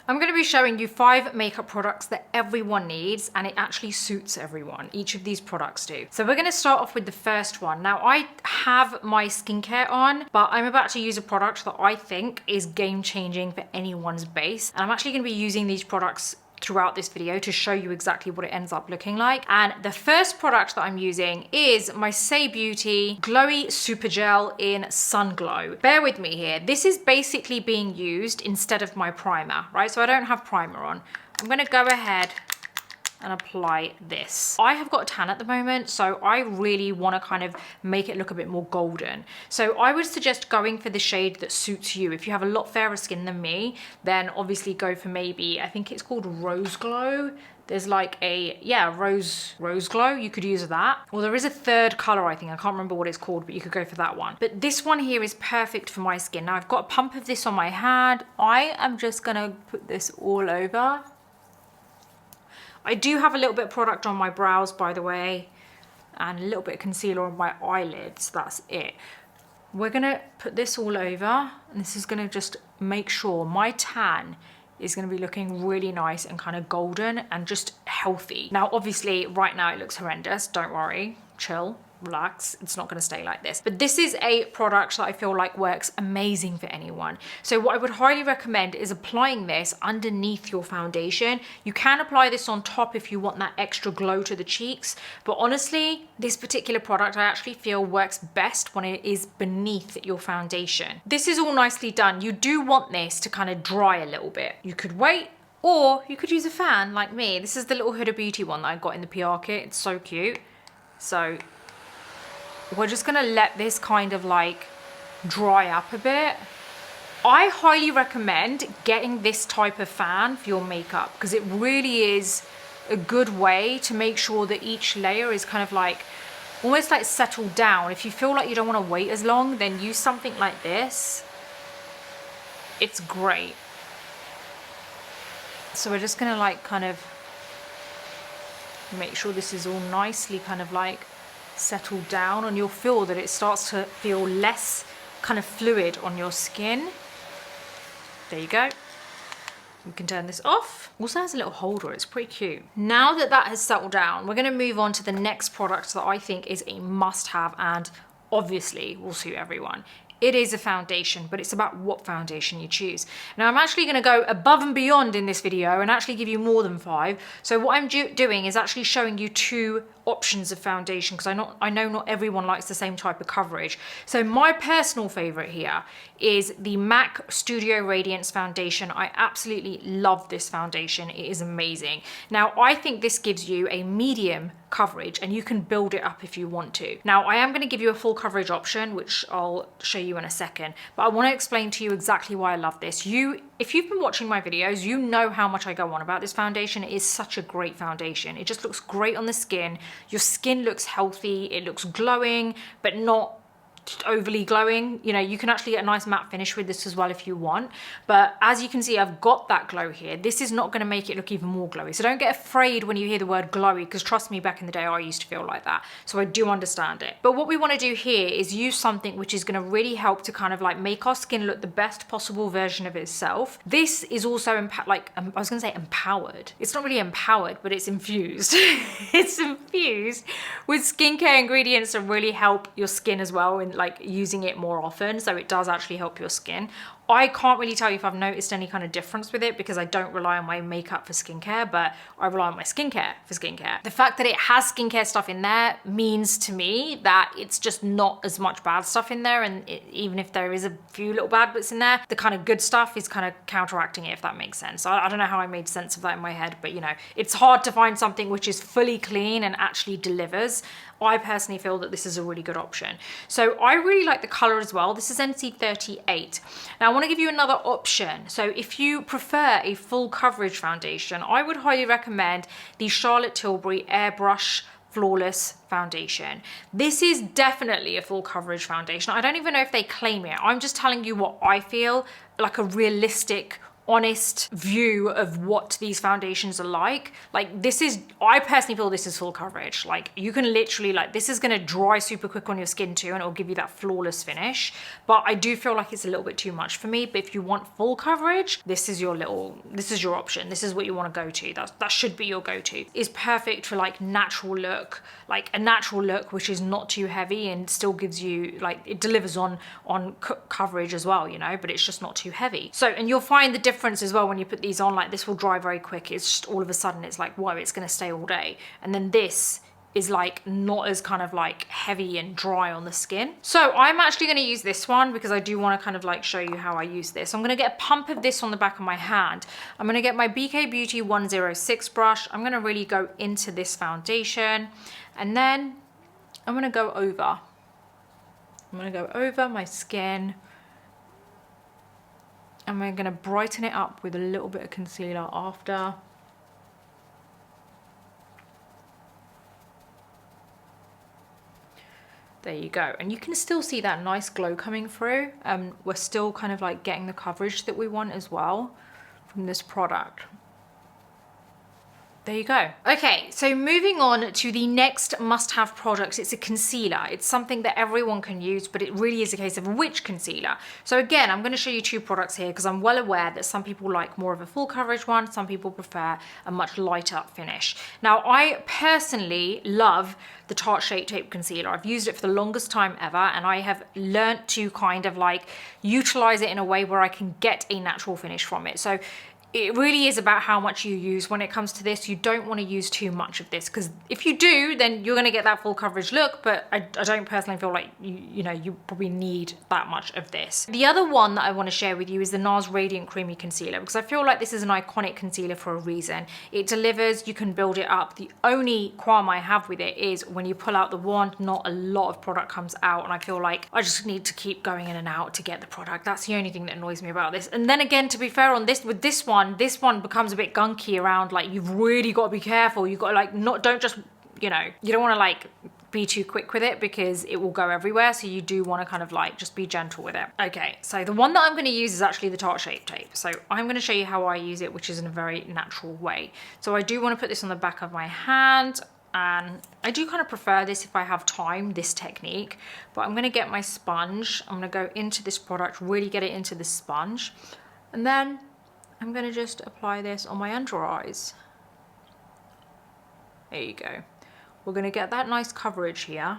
I'm going to be showing you 5 makeup products that everyone needs, and it actually suits everyone. Each of these products do. So we're going to start off with the first one. Now I have my skincare on, but I'm about to use a product that I think is game changing for anyone's base. And I'm actually going to be using these products throughout this video to show you exactly what it ends up looking like. And the first product that I'm using is my Say Beauty Glowy Super Gel in Sun Glow. Bear with me here. This is basically being used instead of my primer, right? So I don't have primer on. I'm gonna go ahead and apply this. I have got a tan at the moment, so I really want to kind of make it look a bit more golden. So I would suggest going for the shade that suits you. If you have a lot fairer skin than me, then obviously go for maybe, I think it's called Rose Glow. There's like a, yeah, Rose Glow, you could use that. Or there is a third color, I think, I can't remember what it's called, but you could go for that one. But this one here is perfect for my skin. Now I've got a pump of this on my hand. I am just gonna put this all over. I do have a little bit of product on my brows, by the way, and a little bit of concealer on my eyelids. That's it. We're gonna put this all over, and this is gonna just make sure my tan is gonna be looking really nice and kind of golden and just healthy. Now, obviously, right now it looks horrendous. Don't worry, chill, relax. It's not gonna stay like this. But this is a product that I feel like works amazing for anyone. So what I would highly recommend is applying this underneath your foundation. You can apply this on top if you want that extra glow to the cheeks. But honestly, this particular product I actually feel works best when it is beneath your foundation. This is all nicely done. You do want this to kind of dry a little bit. You could wait, or you could use a fan like me. This is the little Huda Beauty one that I got in the PR kit. It's so cute. So we're just gonna let this kind of like dry up a bit. I highly recommend getting this type of fan for your makeup because it really is a good way to make sure that each layer is kind of like almost like settled down. If you feel like you don't want to wait as long, then use something like this. It's great. So we're just gonna like kind of make sure this is all nicely kind of like settle down, and you'll feel that it starts to feel less kind of fluid on your skin. There you go. You can turn this off. Also has a little holder, it's pretty cute. Now that that has settled down, we're gonna move on to the next product that I think is a must-have and obviously will suit everyone. It is a foundation, but it's about what foundation you choose. Now I'm actually gonna go above and beyond in this video and actually give you more than 5. So what I'm doing is actually showing you 2 options of foundation because I know not everyone likes the same type of coverage. So my personal favorite here is the MAC Studio Radiance foundation. I absolutely love this foundation. It is amazing. Now I think this gives you a medium coverage and you can build it up if you want to. Now I am going to give you a full coverage option, which I'll show you in a second, but I want to explain to you exactly why I love this. If you've been watching my videos, you know how much I go on about this foundation. It is such a great foundation. It just looks great on the skin. Your skin looks healthy, it looks glowing, but not overly glowing. You know, you can actually get a nice matte finish with this as well if you want, but as you can see, I've got that glow here. This is not going to make it look even more glowy, so don't get afraid when you hear the word glowy, because trust me, back in the day I used to feel like that, so I do understand it. But what we want to do here is use something which is going to really help to kind of like make our skin look the best possible version of itself. This is also I was going to say empowered. It's not really empowered, but it's infused. It's infused with skincare ingredients to really help your skin as well, and like using it more often, so it does actually help your skin. I can't really tell you if I've noticed any kind of difference with it because I don't rely on my makeup for skincare, but I rely on my skincare for skincare. The fact that it has skincare stuff in there means to me that it's just not as much bad stuff in there, and even if there is a few little bad bits in there, the kind of good stuff is kind of counteracting it, if that makes sense. I don't know how I made sense of that in my head, but you know, it's hard to find something which is fully clean and actually delivers. I personally feel that this is a really good option. So I really like the color as well. This is NC38. Now I want to give you another option. So if you prefer a full coverage foundation, I would highly recommend the Charlotte Tilbury Airbrush Flawless Foundation. This is definitely a full coverage foundation. I don't even know if they claim it. I'm just telling you what I feel like a realistic honest view of what these foundations are like this is, I personally feel this is full coverage. Like you can literally, like, this is gonna dry super quick on your skin too, and it'll give you that flawless finish. But I do feel like it's a little bit too much for me. But if you want full coverage, this is your option. This is what you want to go to. That should be your go-to. It's perfect for like natural look, like a natural look which is not too heavy and still gives you, like, it delivers on coverage as well, you know, but it's just not too heavy. So, and you'll find the difference as well when you put these on. Like this will dry very quick. It's just all of a sudden it's like, whoa, it's going to stay all day. And then this is like not as kind of like heavy and dry on the skin. So I'm actually going to use this one because I do want to kind of like show you how I use this. I'm going to get a pump of this on the back of my hand. I'm going to get my BK Beauty 106 brush. I'm going to really go into this foundation, and then I'm going to go over. I'm going to go over my skin, and we're going to brighten it up with a little bit of concealer after. There you go. And you can still see that nice glow coming through. We're still kind of like getting the coverage that we want as well from this product. There you go. Okay, so moving on to the next must-have product. It's a concealer. It's something that everyone can use, but it really is a case of which concealer. So again, I'm going to show you two products here because I'm well aware that some people like more of a full coverage one. Some people prefer a much lighter finish. Now, I personally love the Tarte Shape Tape Concealer. I've used it for the longest time ever, and I have learnt to kind of like utilize it in a way where I can get a natural finish from it. So it really is about how much you use when it comes to this. You don't want to use too much of this, because if you do, then you're going to get that full coverage look, but I don't personally feel like you probably need that much of this. The other one that I want to share with you is the NARS Radiant Creamy Concealer, because I feel like this is an iconic concealer for a reason. It delivers, you can build it up. The only qualm I have with it is when you pull out the wand, not a lot of product comes out, and I feel like I just need to keep going in and out to get the product. That's the only thing that annoys me about this. And then again, to be fair on this, with this one becomes a bit gunky around, like, you've really got to be careful. You've got to like, don't just, you don't want to like be too quick with it because it will go everywhere. So you do want to kind of like just be gentle with it. Okay, so the one that I'm going to use is actually the Tarte Shape Tape. So I'm going to show you how I use it, which is in a very natural way. So I do want to put this on the back of my hand, and I do kind of prefer this if I have time, this technique. But I'm going to get my sponge. I'm going to go into this product, really get it into the sponge, and then I'm going to just apply this on my under eyes. There you go. We're going to get that nice coverage here.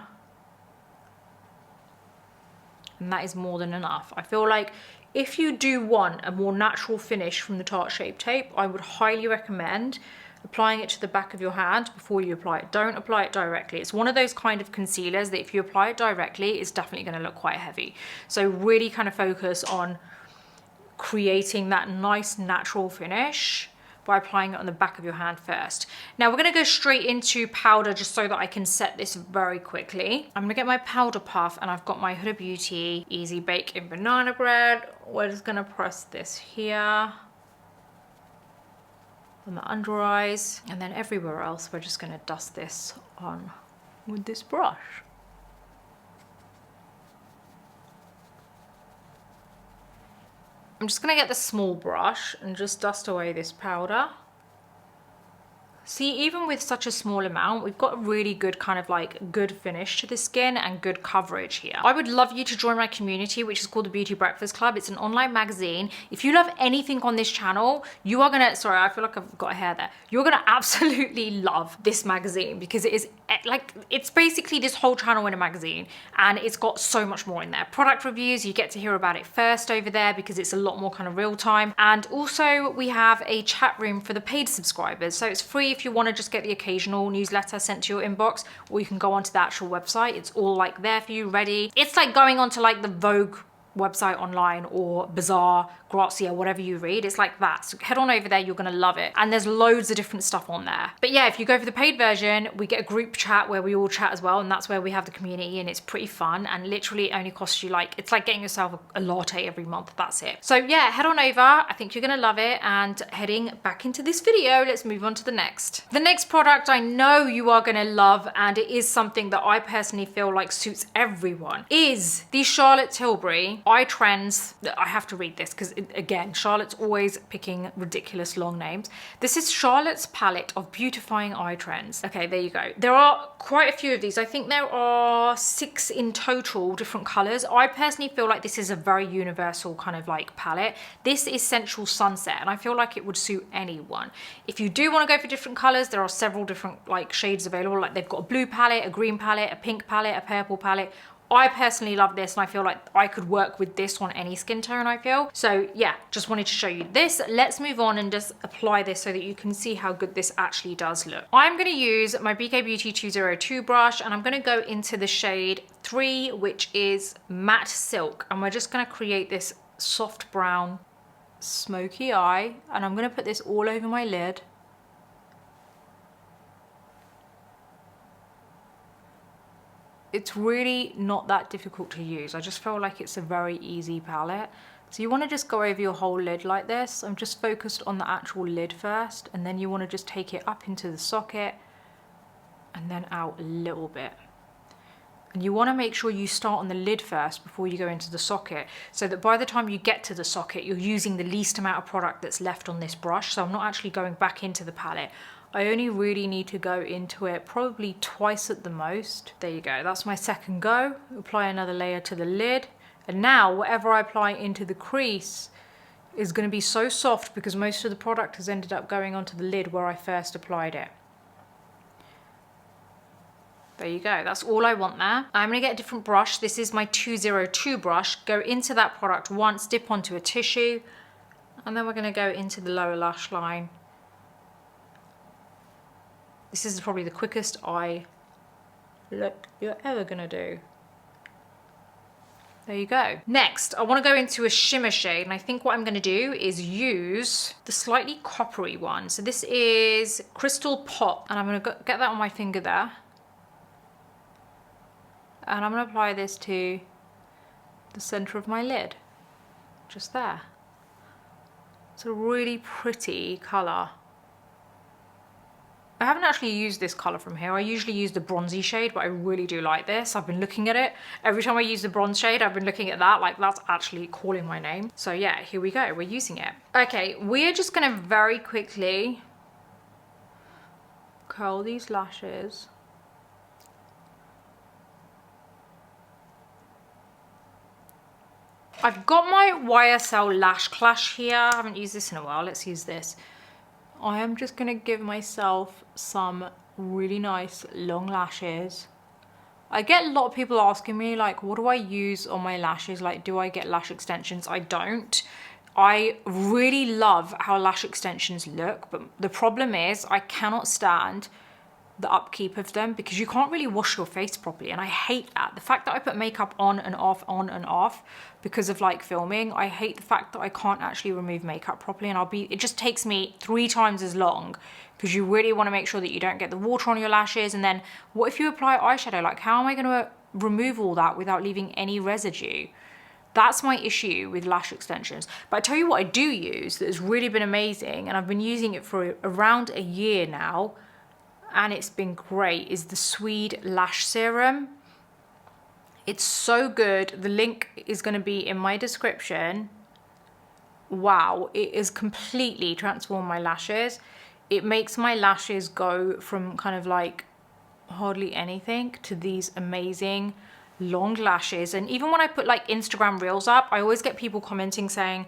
And that is more than enough. I feel like if you do want a more natural finish from the Tarte Shape Tape, I would highly recommend applying it to the back of your hand before you apply it. Don't apply it directly. It's one of those kind of concealers that if you apply it directly, it's definitely going to look quite heavy. So really kind of focus on creating that nice natural finish by applying it on the back of your hand first. Now we're going to go straight into powder just so that I can set this very quickly. I'm going to get my powder puff, and I've got my Huda Beauty Easy Bake in Banana Bread. We're just going to press this here on the under eyes, and then everywhere else we're just going to dust this on with this brush. I'm just going to get the small brush and just dust away this powder. See, even with such a small amount, we've got a really good kind of like good finish to the skin and good coverage here. I would love you to join my community, which is called the Beauty Breakfast Club. It's an online magazine. If you love anything on this channel, you are gonna, sorry, I feel like I've got a hair there. You're gonna absolutely love this magazine, because it is like, it's basically this whole channel in a magazine, and it's got so much more in there. Product reviews, you get to hear about it first over there because it's a lot more kind of real time. And also we have a chat room for the paid subscribers. So it's free if you want to just get the occasional newsletter sent to your inbox, or you can go onto the actual website. It's all like there for you, ready. It's like going onto like the Vogue website online, or Bazaar, Grazia, whatever you read. It's like that. So head on over there, you're gonna love it. And there's loads of different stuff on there. But yeah, if you go for the paid version, we get a group chat where we all chat as well, and that's where we have the community, and it's pretty fun, and literally it only costs you like, it's like getting yourself a latte every month. That's it. So yeah, head on over. I think you're gonna love it. And heading back into this video, let's move on to the next. The next product I know you are gonna love, and it is something that I personally feel like suits everyone, is the Charlotte Tilbury me. Eye Trends, I have to read this because again, Charlotte's always picking ridiculous long names. This is Charlotte's palette of beautifying eye trends. Okay, there you go. There are quite a few of these. I think there are 6 in total, different colors. I personally feel like this is a very universal kind of like palette. This is Sensual Sunset, and I feel like it would suit anyone. If you do want to go for different colors, there are several different like shades available. Like they've got a blue palette, a green palette, a pink palette, a purple palette. I personally love this, and I feel like I could work with this on any skin tone, I feel. So yeah, just wanted to show you this. Let's move on and just apply this so that you can see how good this actually does look. I'm gonna use my BK Beauty 202 brush, and I'm gonna go into the shade 3, which is Matte Silk. And we're just gonna create this soft brown smoky eye, and I'm gonna put this all over my lid. It's really not that difficult to use. I just feel like it's a very easy palette. So you want to just go over your whole lid like this. I'm just focused on the actual lid first, and then you want to just take it up into the socket and then out a little bit. And you want to make sure you start on the lid first before you go into the socket, so that by the time you get to the socket, you're using the least amount of product that's left on this brush. So I'm not actually going back into the palette. I only really need to go into it probably twice at the most. There you go, that's my second go. Apply another layer to the lid. And now whatever I apply into the crease is going to be so soft because most of the product has ended up going onto the lid where I first applied it. There you go, that's all I want there. I'm gonna get a different brush. This is my 202 brush. Go into that product once, dip onto a tissue, and then we're gonna go into the lower lash line. This is probably the quickest eye look you're ever gonna do. There you go. Next, I wanna go into a shimmer shade, and I think what I'm gonna do is use the slightly coppery one. So this is Crystal Pop, and I'm gonna get that on my finger there. And I'm gonna apply this to the center of my lid, just there. It's a really pretty color. I haven't actually used this color from here. I usually use the bronzy shade, but I really do like this. I've been looking at it. Every time I use the bronze shade, I've been looking at that, like that's actually calling my name. So yeah, here we go, we're using it. Okay, we're just gonna very quickly curl these lashes. I've got my YSL Lash Clash here. I haven't used this in a while. Let's use this. I am just gonna give myself some really nice long lashes. I get a lot of people asking me like, what do I use on my lashes? Like, do I get lash extensions? I don't. I really love how lash extensions look, but the problem is I cannot stand the upkeep of them because you can't really wash your face properly, and I hate that. The fact that I put makeup on and off because of like filming, I hate the fact that I can't actually remove makeup properly, and it just takes me 3 times as long because you really want to make sure that you don't get the water on your lashes. And then what if you apply eyeshadow? Like, how am I going to remove all that without leaving any residue? That's my issue with lash extensions. But I tell you what I do use that has really been amazing, and I've been using it for around a year now, and it's been great, is the Swede Lash Serum. It's so good. The link is going to be in my description. Wow, it has completely transformed my lashes. It makes my lashes go from kind of like hardly anything to these amazing long lashes. And even when I put like Instagram reels up, I always get people commenting saying,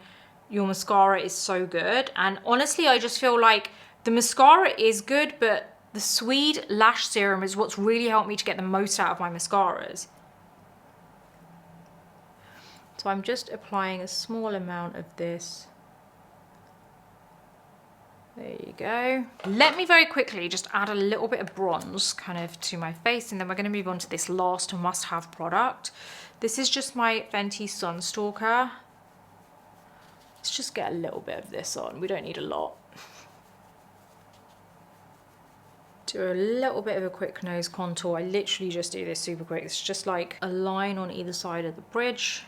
your mascara is so good. And honestly, I just feel like the mascara is good, but the Swede Lash Serum is what's really helped me to get the most out of my mascaras. So I'm just applying a small amount of this. There you go. Let me very quickly just add a little bit of bronze kind of to my face, and then we're going to move on to this last must-have product. This is just my Fenty Sunstalker. Let's just get a little bit of this on. We don't need a lot. Do a little bit of a quick nose contour. I literally just do this super quick. It's just like a line on either side of the bridge,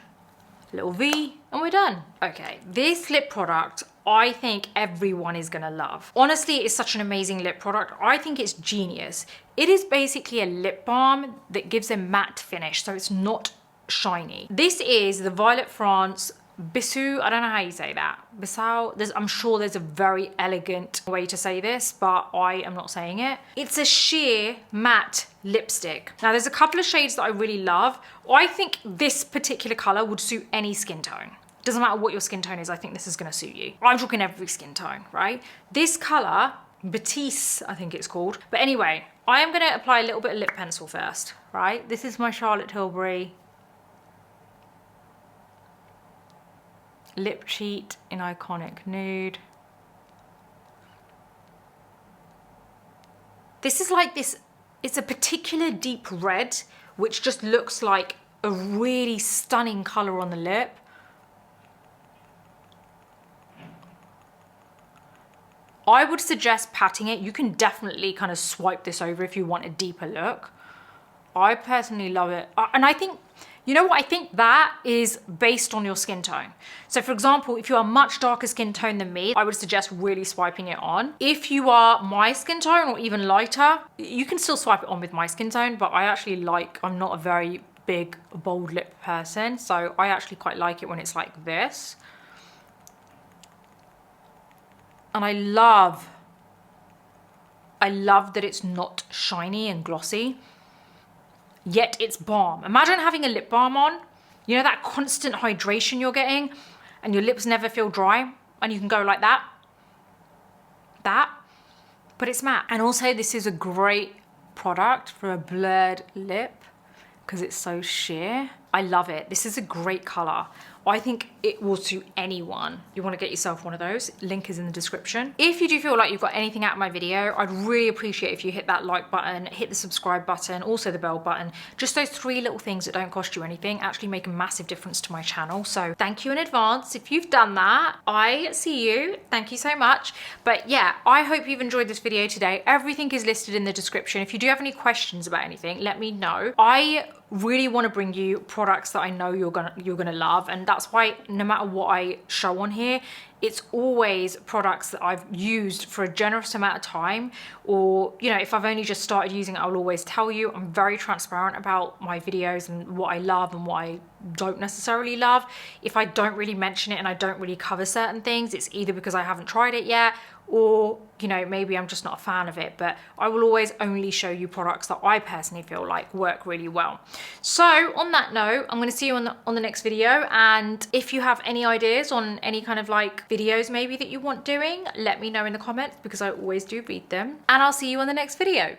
a little V, and we're done. Okay, this lip product, I think everyone is gonna love. Honestly, it's such an amazing lip product. I think it's genius. It is basically a lip balm that gives a matte finish, so it's not shiny. This is the Violet France Bissau, I don't know how you say that. Bissau, I'm sure there's a very elegant way to say this, but I am not saying it. It's a sheer matte lipstick. Now there's a couple of shades that I really love. I think this particular color would suit any skin tone. Doesn't matter what your skin tone is, I think this is gonna suit you. I'm talking every skin tone, right? This color, Batiste, I think it's called. But anyway, I am gonna apply a little bit of lip pencil first, right? This is my Charlotte Tilbury lip cheat in Iconic Nude. This is like this, it's a particular deep red, which just looks like a really stunning color on the lip. I would suggest patting it. You can definitely kind of swipe this over if you want a deeper look. I personally love it. And I think, you know what? I think that is based on your skin tone. So for example, if you are much darker skin tone than me, I would suggest really swiping it on. If you are my skin tone or even lighter, you can still swipe it on with my skin tone, but I actually like, I'm not a very big, bold lip person. So I actually quite like it when it's like this. And I love that it's not shiny and glossy. Yet it's balm. Imagine having a lip balm on, you know, that constant hydration you're getting and your lips never feel dry and you can go like that, but it's matte. And also this is a great product for a blurred lip because it's so sheer. I love it. This is a great color. I think it will suit anyone. You want to get yourself one of those, link is in the description. If you do feel like you've got anything out of my video, I'd really appreciate if you hit that like button, hit the subscribe button, also the bell button. Just those 3 little things that don't cost you anything actually make a massive difference to my channel. So thank you in advance if you've done that. I see you, thank you so much. But yeah, I hope you've enjoyed this video today. Everything is listed in the description. If you do have any questions about anything, let me know. I really want to bring you products that I know you're gonna love, and that's why no matter what I show on here, it's always products that I've used for a generous amount of time, or you know, if I've only just started using it, I'll always tell you. I'm very transparent about my videos and what I love and what I don't necessarily love. If I don't really mention it and I don't really cover certain things, it's either because I haven't tried it yet, or you know, maybe I'm just not a fan of it. But I will always only show you products that I personally feel like work really well. So on that note, I'm going to see you on the next video, and if you have any ideas on any kind of like videos maybe that you want doing, let me know in the comments because I always do read them, and I'll see you on the next video.